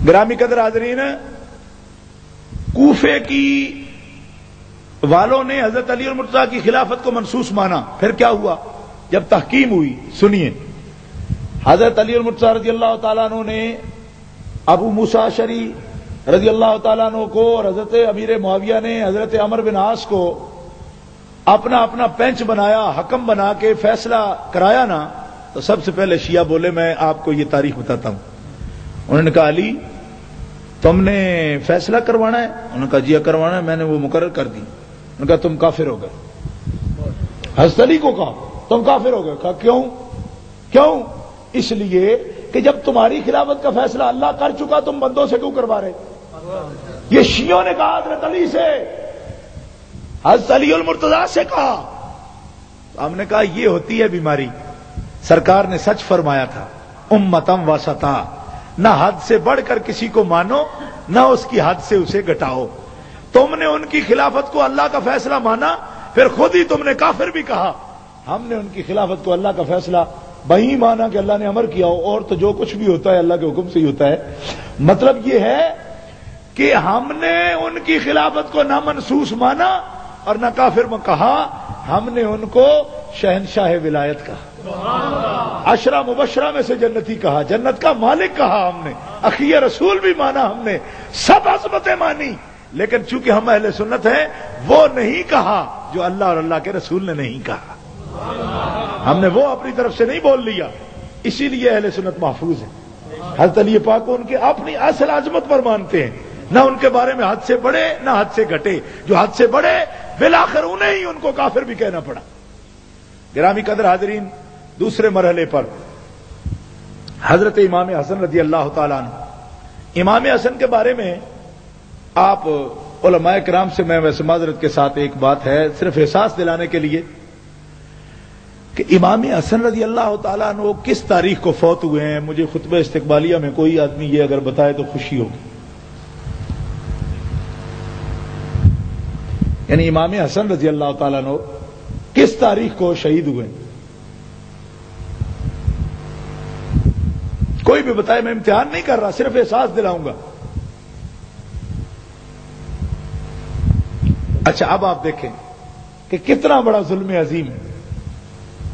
گرامی قدر حاضرین، کوفے کی والوں نے حضرت علی المرتضیٰ کی خلافت کو منسوخ مانا. پھر کیا ہوا جب تحکیم ہوئی؟ سنیے. حضرت علی المرتضیٰ رضی اللہ تعالیٰ عنہ نے ابو موسیٰ اشعری رضی اللہ تعالیٰ عنہ کو اور حضرت امیر معاویہ نے حضرت عمرو بن عاص کو اپنا اپنا پینچ بنایا، حکم بنا کے فیصلہ کرایا نا، تو سب سے پہلے شیعہ بولے میں آپ کو یہ تاریخ بتاتا ہوں. انہوں نے کہا علی تم نے فیصلہ کروانا ہے؟ انہوں نے کہا جی کروانا ہے. میں نے وہ مقرر کر دی. انہوں نے کہا تم کافر ہو گئے. حضرت علی کو کہا تم کافر ہو گئے. کہا کیوں؟ اس لیے کہ جب تمہاری خلافت کا فیصلہ اللہ کر چکا تم بندوں سے کیوں کروا رہے؟ یہ شیعوں نے کہا حضرت علی سے، حضرت علی المرتضیٰ سے کہا. ہم نے کہا یہ ہوتی ہے بیماری. سرکار نے سچ فرمایا تھا امتم وسطا، نہ حد سے بڑھ کر کسی کو مانو نہ اس کی حد سے اسے گھٹاؤ. تم نے ان کی خلافت کو اللہ کا فیصلہ مانا، پھر خود ہی تم نے کافر بھی کہا. ہم نے ان کی خلافت کو اللہ کا فیصلہ وہی مانا کہ اللہ نے امر کیا ہو، اور تو جو کچھ بھی ہوتا ہے اللہ کے حکم سے ہی ہوتا ہے. مطلب یہ ہے کہ ہم نے ان کی خلافت کو نہ منسوخ مانا اور نہ کافر میں کہا، ہم نے ان کو شہنشاہ ولایت کہا، عشرہ مبشرہ میں سے جنتی کہا، جنت کا مالک کہا. ہم نے اخی رسول بھی مانا، ہم نے سب عظمتیں مانی. لیکن چونکہ ہم اہل سنت ہیں، وہ نہیں کہا جو اللہ اور اللہ کے رسول نے نہیں کہا. ہم نے وہ اپنی طرف سے نہیں بول لیا، اسی لیے اہل سنت محفوظ ہے. حضرت علی پاک کو ان کے اپنی اصل عظمت پر مانتے ہیں، نہ ان کے بارے میں حد سے بڑھے نہ حد سے گھٹے. جو حد سے بڑھے بالآخر انہیں ہی ان کو کافر بھی کہنا پڑا. گرامی قدر حاضرین، دوسرے مرحلے پر حضرت امام حسن رضی اللہ تعالیٰ عنہ. امام حسن کے بارے میں آپ علماء کرام سے میں ویسے معذرت کے ساتھ ایک بات ہے صرف احساس دلانے کے لیے کہ امام حسن رضی اللہ تعالیٰ عنہ کس تاریخ کو فوت ہوئے ہیں. مجھے خطبہ استقبالیہ میں کوئی آدمی یہ اگر بتائے تو خوشی ہوگی. یعنی امام حسن رضی اللہ تعالیٰ عنہ کس تاریخ کو شہید ہوئے؟ کوئی بھی بتائے، میں امتحان نہیں کر رہا، صرف احساس دلاؤں گا. اچھا اب آپ دیکھیں کہ کتنا بڑا ظلم عظیم ہے،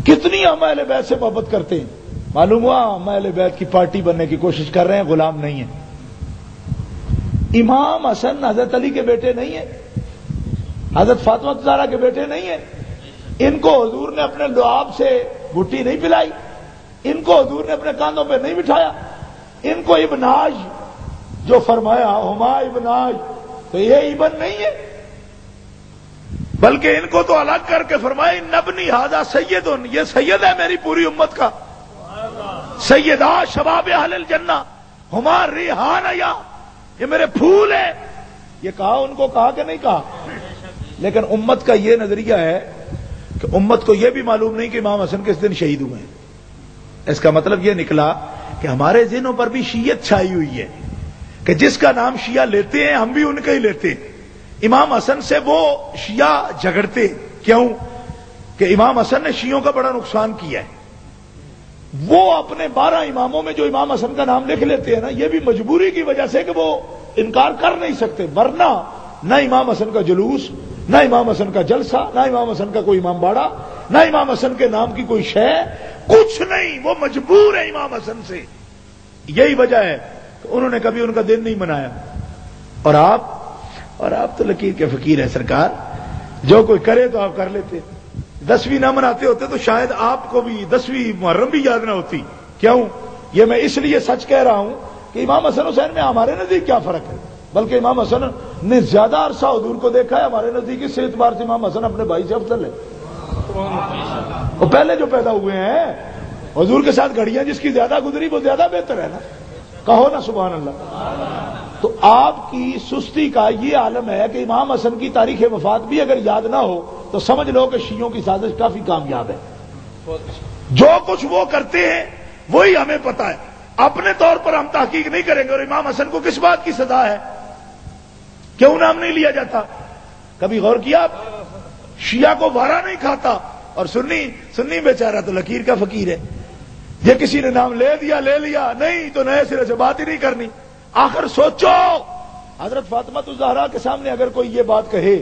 کتنی ہم اہل بیت سے محبت کرتے ہیں. معلوم ہوا ہم اہل بیت کی پارٹی بننے کی کوشش کر رہے ہیں، غلام نہیں ہیں. امام حسن حضرت علی کے بیٹے نہیں ہیں، حضرت فاطمہ زہرا کے بیٹے نہیں ہیں. ان کو حضور نے اپنے لعاب سے گھٹی نہیں پلائی، ان کو حضور نے اپنے کاندھوں پہ نہیں بٹھایا. ان کو ابناج جو فرمایا ہما ابناج، تو یہ ابن نہیں ہے، بلکہ ان کو تو الگ کر کے فرمایا نبنی ھذا سید، یہ سید ہے میری پوری امت کا. سیدہ شباب اہل الجنہ ہما ریحان یا، یہ میرے پھول ہیں. یہ کہا ان کو، کہا کہ نہیں کہا؟ لیکن امت کا یہ نظریہ ہے کہ امت کو یہ بھی معلوم نہیں کہ امام حسن کس دن شہید ہوئے ہیں. اس کا مطلب یہ نکلا کہ ہمارے ذہنوں پر بھی شیعت چھائی ہوئی ہے کہ جس کا نام شیعہ لیتے ہیں ہم بھی ان کا ہی لیتے ہیں. امام حسن سے وہ شیعہ جھگڑتے کیوں کہ امام حسن نے شیعوں کا بڑا نقصان کیا ہے. وہ اپنے 12 اماموں میں جو امام حسن کا نام لکھ لیتے ہیں نا، یہ بھی مجبوری کی وجہ سے کہ وہ انکار کر نہیں سکتے، ورنہ نہ امام حسن کا جلوس، نہ امام حسن کا جلسہ، نہ امام حسن کا کوئی امام باڑہ، نہ امام حسن کے نام کی کوئی شے، کچھ نہیں. وہ مجبور ہے امام حسن سے. یہی وجہ ہے کہ انہوں نے کبھی ان کا دن نہیں منایا. اور آپ تو لکیر کے فقیر ہیں سرکار، جو کوئی کرے تو آپ کر لیتے. 10ویں نہ مناتے ہوتے تو شاید آپ کو بھی 10ویں محرم بھی یاد نہ ہوتی. کیوں؟ یہ میں اس لیے سچ کہہ رہا ہوں کہ امام حسن حسین میں ہمارے نزدیک کیا فرق ہے، بلکہ امام حسن نے زیادہ عرصہ حضور کو دیکھا ہے. ہمارے نزدیک اس اعتبار سے امام حسن اپنے بھائی سے افضل ہے. وہ پہلے جو پیدا ہوئے ہیں حضور کے ساتھ گھڑیاں جس کی زیادہ گزری وہ زیادہ بہتر ہے نا. کہو نا سبحان اللہ. تو آپ کی سستی کا یہ عالم ہے کہ امام حسن کی تاریخ وفات بھی اگر یاد نہ ہو تو سمجھ لو کہ شیعوں کی سازش کافی کامیاب ہے. جو کچھ وہ کرتے ہیں وہی ہمیں پتا ہے. اپنے طور پر ہم تحقیق نہیں کریں گے. اور امام حسن کو کس بات کی سزا ہے؟ کیوں نام نہیں لیا جاتا؟ کبھی غور کیا آپ؟ شیعہ کو وارا نہیں کھاتا، اور سنی بیچارہ تو لکیر کا فقیر ہے. یہ کسی نے نام لے دیا لے لیا، نہیں تو نئے سرے سے بات ہی نہیں کرنی. آخر سوچو، حضرت فاطمہ الزہرا کے سامنے اگر کوئی یہ بات کہے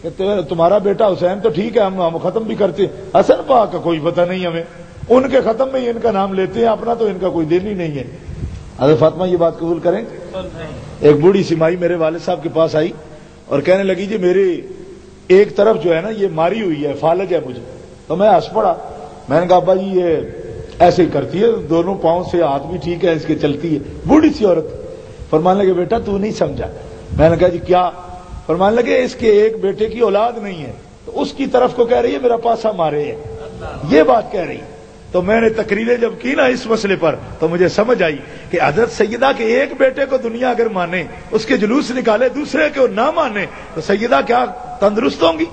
کہ تمہارا بیٹا حسین تو ٹھیک ہے ہم ختم بھی کرتے، حسن پاک کا کوئی پتہ نہیں ہمیں، ان کے ختم میں ہی ان کا نام لیتے ہیں، اپنا تو ان کا کوئی دین ہی نہیں ہے۔ حضرت فاطمہ یہ بات قبول کریں؟ ایک بوڑھی سی مائی میرے والد صاحب کے پاس آئی اور کہنے لگی جی میری ایک طرف جو ہے نا یہ ماری ہوئی ہے، فالج ہے مجھے، تو میں ہنس پڑا، میں نے کہا ابا جی یہ ایسے ہی کرتی ہے، دونوں پاؤں سے ہاتھ بھی ٹھیک ہے اس کے چلتی ہے، بوڑھی سی عورت۔ فرمانے لگے بیٹا تو نہیں سمجھا۔ میں نے کہا جی کیا؟ فرمانے لگے اس کے ایک بیٹے کی اولاد نہیں ہے تو اس کی طرف کو کہہ رہی ہے میرا پاسا مارے ہے، یہ بات کہہ رہی۔ تو میں نے تقریریں جب کی نا اس مسئلے پر تو مجھے سمجھ آئی کہ حضرت سیدہ کے ایک بیٹے کو دنیا اگر مانے، اس کے جلوس نکالے، دوسرے کو نہ مانے تو سیدہ کیا تندرست ہوں گی؟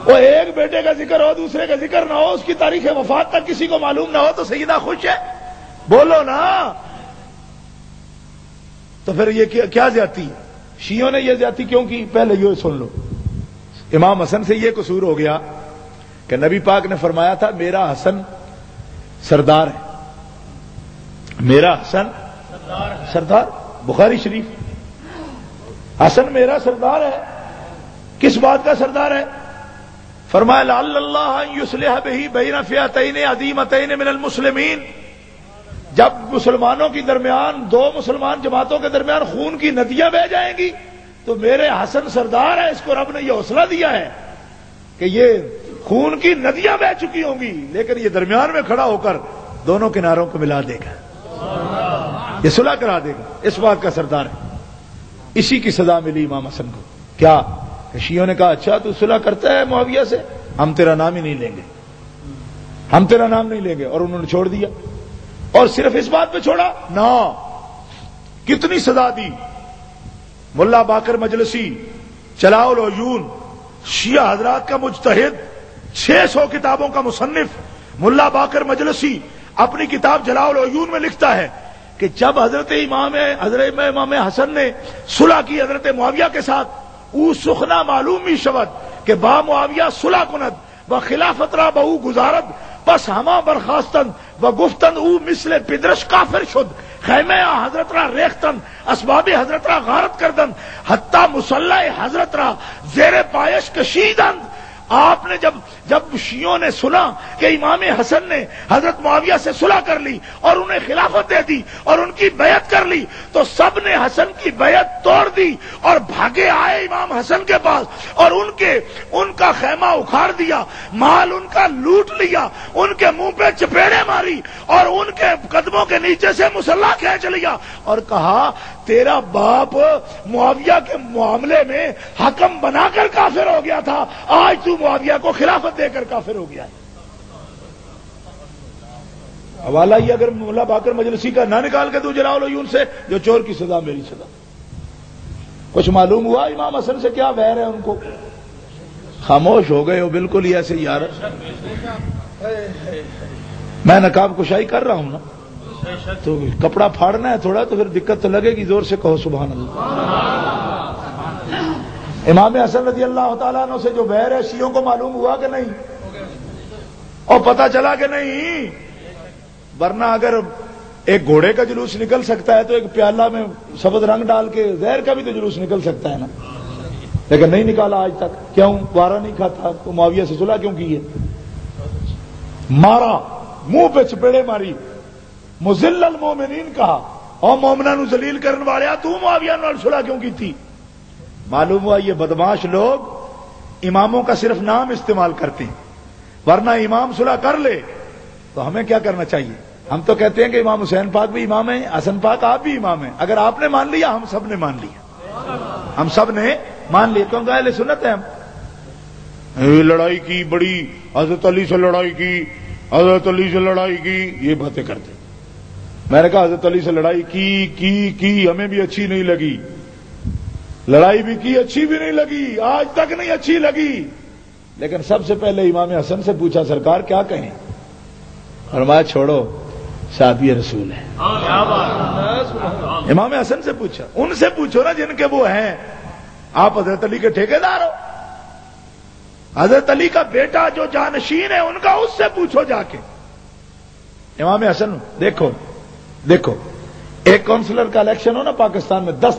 وہ ایک بیٹے کا ذکر ہو دوسرے کا ذکر نہ ہو، اس کی تاریخ وفات تک کسی کو معلوم نہ ہو تو سیدہ خوش ہے؟ بولو نا۔ تو پھر یہ کیا زیادتی؟ شیعوں نے یہ زیادتی کیوں کی؟ پہلے یہ سن لو، امام حسن سے یہ قصور ہو گیا کہ نبی پاک نے فرمایا تھا میرا حسن سردار ہے، میرا حسن سردار، بخاری شریف، حسن میرا سردار ہے۔ کس بات کا سردار ہے؟ فرمایا لعل اللہ ان یصلح بہ بین فئتین عظیمتین من المسلمین، جب مسلمانوں کے درمیان، دو مسلمان جماعتوں کے درمیان خون کی ندیاں بہہ جائیں گی تو میرے حسن سردار ہے، اس کو رب نے یہ حوصلہ دیا ہے کہ یہ خون کی ندیاں بہ چکی ہوں گی لیکن یہ درمیان میں کھڑا ہو کر دونوں کناروں کو ملا دے گا، یہ صلح کرا دے گا، اس بات کا سردار ہے۔ اسی کی سزا ملی امام حسن کو، کیا کہ شیعوں نے کہا اچھا تو صلح کرتا ہے معاویہ سے، ہم تیرا نام ہی نہیں لیں گے، ہم تیرا نام نہیں لیں گے، اور انہوں نے چھوڑ دیا۔ اور صرف اس بات پہ چھوڑا نہ، کتنی سزا دی۔ ملا باقر مجلسی چلاؤ العیون، شیعہ حضرات کا مجتہد، 600 کتابوں کا مصنف ملا باقر مجلسی اپنی کتاب جلاؤ العیون میں لکھتا ہے کہ جب حضرت امام حسن نے صلح کی حضرت معاویہ کے ساتھ، او سخنا معلومی شود کہ با معاویہ صلح کند و خلافت را بہو گزارد، بس ہما برخاستن و گفتن او مثل پدرش کافر شد، خیمہ حضرت را ریختن، اسباب حضرت را غارت کردن، حتی مسلح حضرت را زیر پایش کشیدند۔ آپ نے جب شیعوں نے سنا کہ امام حسن نے حضرت معاویہ سے صلح کر لی اور انہیں خلافت دے دی اور ان کی بیعت کر لی تو سب نے حسن کی بیعت توڑ دی اور بھاگے آئے امام حسن کے پاس اور ان کا خیمہ اکھاڑ دیا، مال ان کا لوٹ لیا، ان کے منہ پہ چپیڑے ماری اور ان کے قدموں کے نیچے سے مسلح کھینچ لیا اور کہا تیرا باپ معاویہ کے معاملے میں حکم بنا کر کافر ہو گیا تھا، آج تو معاویہ کو خلافت دے کر کافر ہو گیا ہے۔ حوالہ یہ اگر ملا باقر مجلسی کا نہ نکال کے تو جلاؤ العیون سے، جو چور کی سزا میری سزا۔ کچھ معلوم ہوا امام حسن سے کیا ویر ہے ان کو؟ خاموش ہو گئے ہو بالکل ہی ایسے یار۔ میں نقاب کشائی کر رہا ہوں نا، تو کپڑا پھاڑنا ہے تھوڑا تو پھر دقت تو لگے گی، زور سے کہو سبحان اللہ۔ امام حسن رضی اللہ تعالیٰ عنہ سے جو ویر ہے شیعوں کو معلوم ہوا کہ نہیں؟ اور پتہ چلا کہ نہیں؟ ورنہ اگر ایک گھوڑے کا جلوس نکل سکتا ہے تو ایک پیالہ میں سبز رنگ ڈال کے زہر کا بھی تو جلوس نکل سکتا ہے نا، لیکن نہیں نکالا آج تک۔ کیوں؟ وارہ نہیں کھاتا تو معاویہ سے صلح کیوں کی ہے؟ مارا، منہ پہ چپیڑے ماری، مذل المومنین کہا، اور مومناں نو ذلیل کرن والیا تو معاویہ نال صلح کیوں کی تھی؟ معلوم ہوا یہ بدماش لوگ اماموں کا صرف نام استعمال کرتے ہیں، ورنہ امام صلح کر لے تو ہمیں کیا کرنا چاہیے؟ ہم تو کہتے ہیں کہ امام حسین پاک بھی امام ہیں، حسن پاک آپ بھی امام ہیں، اگر آپ نے مان لیا ہم سب نے مان لیا، ہم سب نے مان لیا، کیونکہ اہل سنت ہے ہم۔ لڑائی کی بڑی، حضرت علی سے لڑائی کی، حضرت علی سے لڑائی کی، یہ باتیں کرتے۔ میں نے کہا حضرت علی سے لڑائی کی ہمیں بھی اچھی نہیں لگی، لڑائی بھی کی اچھی بھی نہیں لگی، آج تک نہیں اچھی لگی، لیکن سب سے پہلے امام حسن سے پوچھا سرکار کیا کہیں؟ فرمایا چھوڑو، صحابی رسول ہے۔ امام حسن سے پوچھا، ان سے پوچھو نا جن کے وہ ہیں، آپ حضرت علی کے ٹھیکیدار ہو، حضرت علی کا بیٹا جو جانشین ہے ان کا اس سے پوچھو جا کے۔ امام حسن دیکھو ایک کونسلر کا الیکشن ہو نا پاکستان میں 10